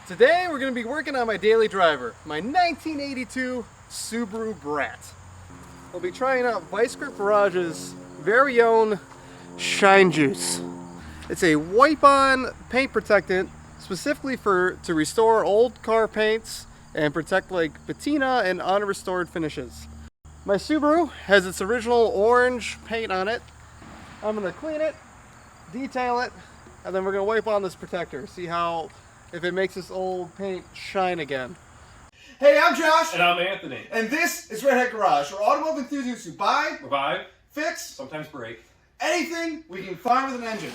Today we're going to be working on my daily driver, my 1982 Subaru BRAT. We'll be trying out Vice Grip Garage's very own Shine Juice. It's a wipe-on paint protectant specifically to restore old car paints and protect like patina and unrestored finishes. My Subaru has its original orange paint on it. I'm going to clean it, detail it, and then we're going to wipe on this protector, see if it makes this old paint shine again. Hey, I'm Josh. And I'm Anthony. And this is Redhead Garage, where automotive enthusiasts who buy, revive, fix, sometimes break, anything we can find with an engine.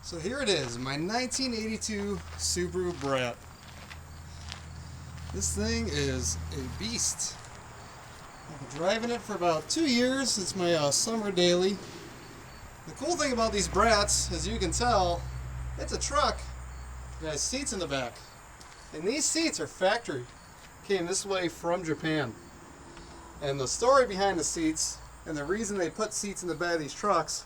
So here it is, my 1982 Subaru BRAT. This thing is a beast. I've been driving it for about 2 years. It's my summer daily. The cool thing about these BRATs, as you can tell, it's a truck that has seats in the back. And these seats are factory. Came this way from Japan. And the story behind the seats, and the reason they put seats in the back of these trucks,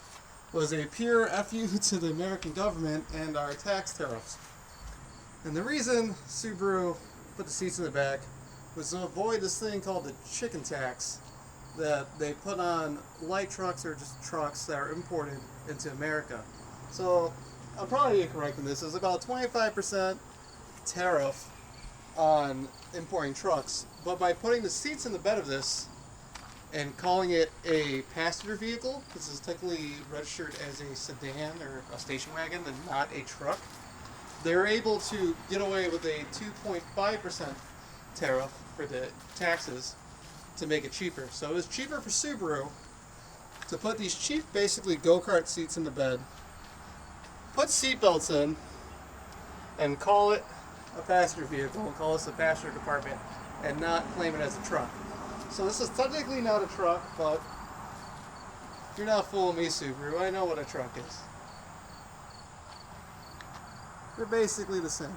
was a pure FU to the American government and our tax tariffs. And the reason Subaru put the seats in the back was to avoid this thing called the chicken tax that they put on light trucks or just trucks that are imported into America. So I'm probably incorrect in this. It's about 25% tariff on importing trucks. But by putting the seats in the bed of this and calling it a passenger vehicle, this is technically registered as a sedan or a station wagon and not a truck, they're able to get away with a 2.5% tariff for the taxes to make it cheaper. So it was cheaper for Subaru to put these cheap, basically go-kart seats in the bed, put seat belts in, and call it a passenger vehicle, and call this a passenger compartment, and not claim it as a truck. So this is technically not a truck, but you're not fooling me, Subaru. I know what a truck is. They're basically the same.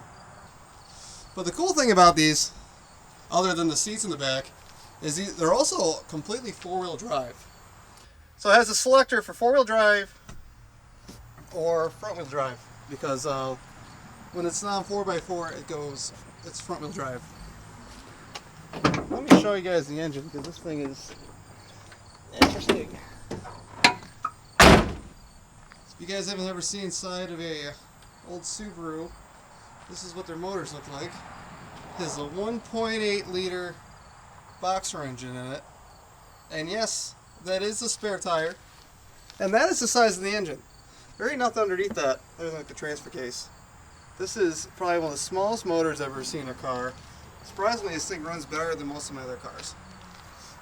But the cool thing about these, other than the seats in the back, is they're also completely four-wheel drive. So it has a selector for four-wheel drive or front-wheel drive, because when it's not 4x4, it's front-wheel drive. Let me show you guys the engine, because this thing is interesting. If you guys haven't ever seen inside of a old Subaru, this is what their motors look like. It has a 1.8 liter boxer engine in it. And yes, that is a spare tire. And that is the size of the engine. There ain't nothing underneath that other than like the transfer case. This is probably one of the smallest motors I've ever seen in a car. Surprisingly, this thing runs better than most of my other cars.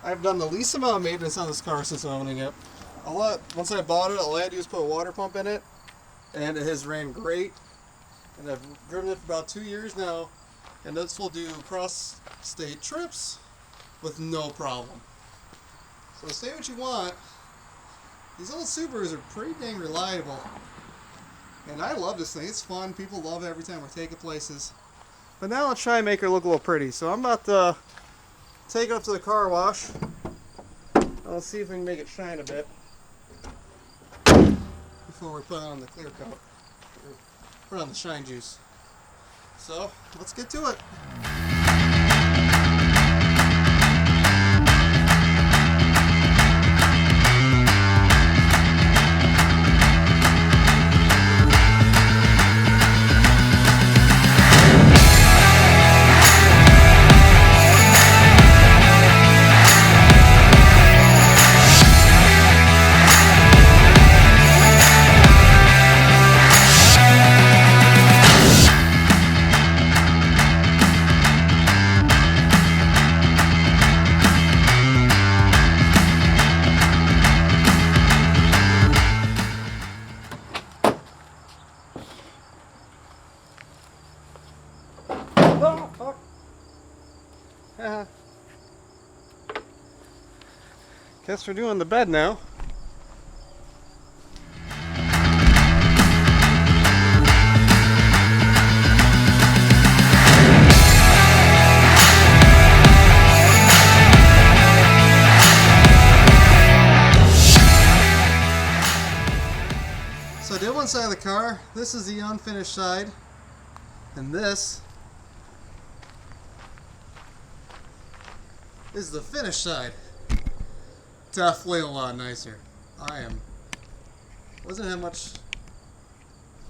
I've done the least amount of maintenance on this car since owning it. Once I bought it, all I had to do was put a water pump in it, and it has ran great. And I've driven it for about 2 years now, and this will do cross-state trips with no problem. So say what you want, these old Subarus are pretty dang reliable. And I love this thing. It's fun. People love it every time we're taking places. But now let's try and make her look a little pretty. So I'm about to take it up to the car wash. I'll see if we can make it shine a bit before we put on the clear coat. Or put on the shine juice. So let's get to it. Oh, fuck. Guess we're doing the bed now. of the car. This is the unfinished side, and this is the finished side. Definitely a lot nicer. Wasn't that much.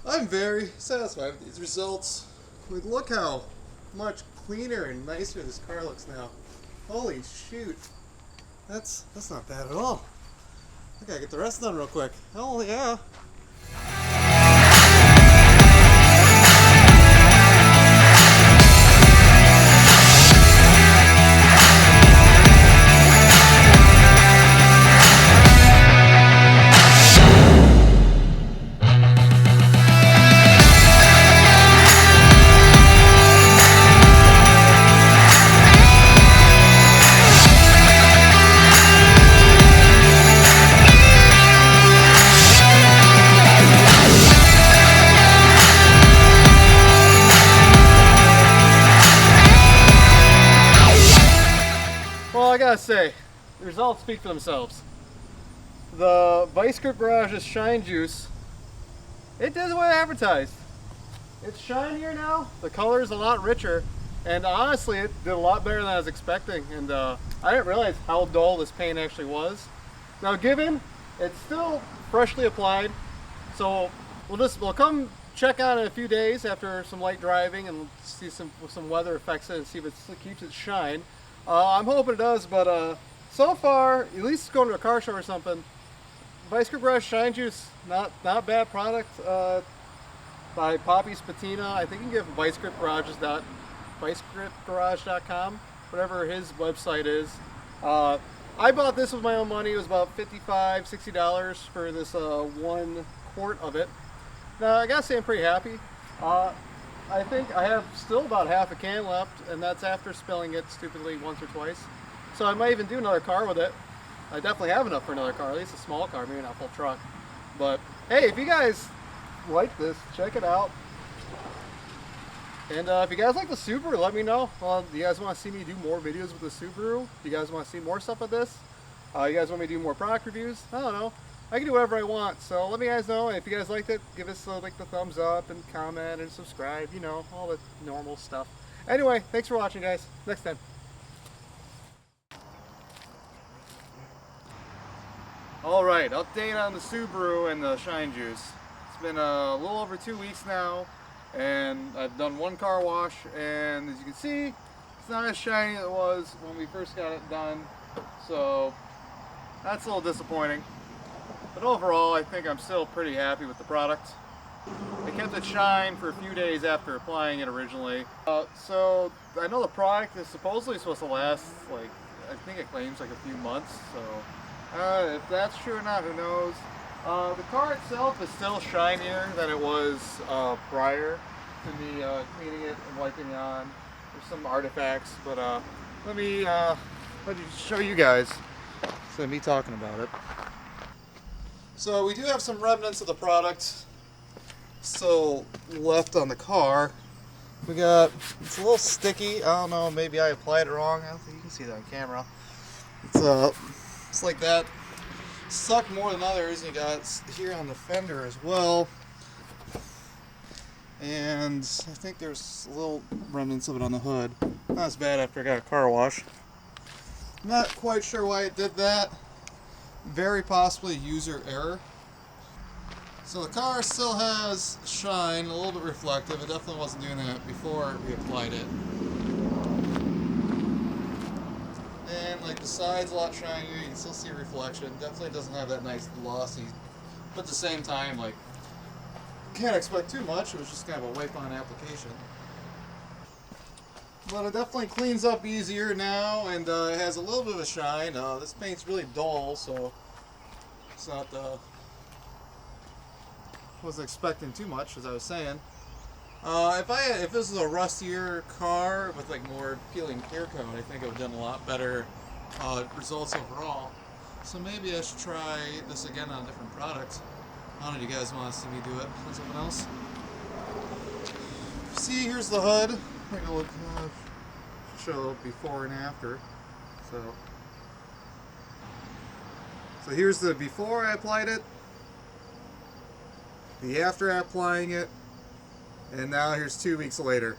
I'm very satisfied with these results. Look how much cleaner and nicer this car looks now. Holy shoot. That's not bad at all. I gotta get the rest done real quick. Oh yeah. Well, I gotta say, the results speak for themselves. The Vice Grip Garage's Shine Juice, it did what it advertised. It's shinier now, the color is a lot richer, and honestly it did a lot better than I was expecting, and I didn't realize how dull this paint actually was. Now given, it's still freshly applied, so we'll come check on it in a few days after some light driving and see some weather affects it and see if it keeps its shine. I'm hoping it does, but so far, at least going to a car show or something, Vice Grip Garage Shine Juice, not bad product by Poppy's Patina. I think you can get vicegripgarage.com, whatever his website is. I bought this with my own money. It was about $55, $60 for this 1 quart of it. Now, I gotta say I'm pretty happy. I think I have still about half a can left, and that's after spilling it stupidly once or twice. So I might even do another car with it. I definitely have enough for another car, at least a small car, maybe not a full truck. But hey, if you guys like this, check it out. And if you guys like the Subaru, let me know. Do you guys want to see me do more videos with the Subaru? Do you guys want to see more stuff with this? You guys want me to do more product reviews? I don't know. I can do whatever I want, so let me guys know. And if you guys liked it, give us the thumbs up and comment and subscribe, you know, all the normal stuff. Anyway, thanks for watching, guys. Next time. Alright, update on the Subaru and the Shine Juice. It's been a little over 2 weeks now, and I've done 1 car wash, and as you can see, it's not as shiny as it was when we first got it done, so that's a little disappointing. But overall, I think I'm still pretty happy with the product. I kept it shine for a few days after applying it originally. So I know the product is supposedly supposed to last, like, I think it claims like a few months, so if that's true or not, who knows. The car itself is still shinier than it was prior to me cleaning it and wiping on. There's some artifacts, but let me show you guys instead of me talking about it. So we do have some remnants of the product still left on the car. It's a little sticky. I don't know, maybe I applied it wrong. I don't think you can see that on camera. It's like that. Stuck more than others. You got here on the fender as well. And I think there's little remnants of it on the hood. Not as bad after I got a car wash. Not quite sure why it did that. Very possibly user error. So the car still has shine, a little bit reflective. It definitely wasn't doing that before we applied it. And like the side's a lot shinier, you can still see reflection. Definitely doesn't have that nice glossy, but at the same time, like, can't expect too much. It was just kind of a wipe-on application. But it definitely cleans up easier now, and it has a little bit of a shine. This paint's really dull, so it's not. Wasn't expecting too much, as I was saying. If this was a rustier car with like more peeling clear coat, I think it would have done a lot better results overall. So maybe I should try this again on a different product. I don't know if you guys want to see me do it on something else. See, here's the hood. Take a look, show before and after. So here's the before I applied it. the after applying it, and now here's 2 weeks later.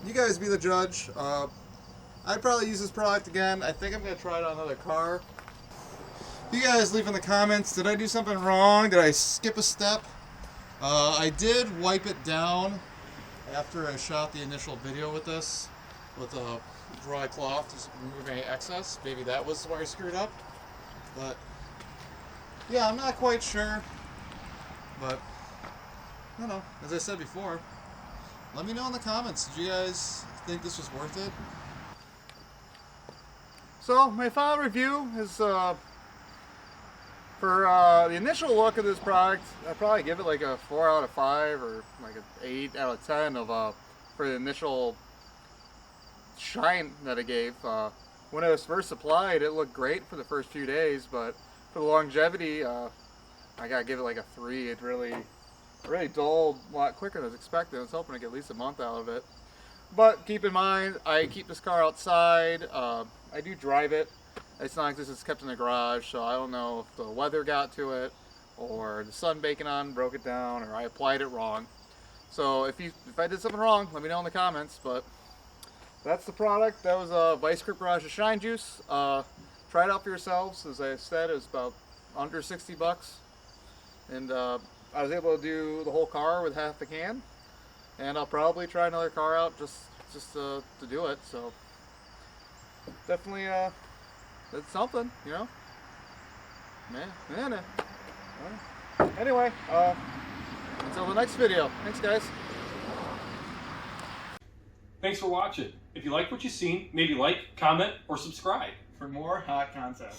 You guys be the judge. I'd probably use this product again. I think I'm going to try it on another car. You guys leave in the comments, did I do something wrong? Did I skip a step? I did wipe it down after I shot the initial video with this, with a dry cloth, just remove any excess. Maybe that was where I screwed up. But yeah, I'm not quite sure. But I don't know. As I said before, let me know in the comments. Did you guys think this was worth it? So my final review is for the initial look of this product, I'd probably give it like a 4 out of 5 or like an 8 out of 10 of for the initial shine that it gave. When it was first applied, it looked great for the first few days, but for the longevity, I gotta give it like a 3. It really dulled a lot quicker than I was expecting. I was hoping to get at least a month out of it. But keep in mind, I keep this car outside. I do drive it. It's not like this is kept in the garage, so I don't know if the weather got to it, or the sun baking on broke it down, or I applied it wrong. So if I did something wrong, let me know in the comments. But that's the product. That was Vice Grip Garage's Shine Juice. Try it out for yourselves. As I said, it was about under 60 bucks. And I was able to do the whole car with half the can. And I'll probably try another car out just to do it. So definitely that's something, you know. Man. Anyway, until the next video. Thanks, guys. Thanks for watching. If you like what you've seen, maybe like, comment, or subscribe. For more hot content.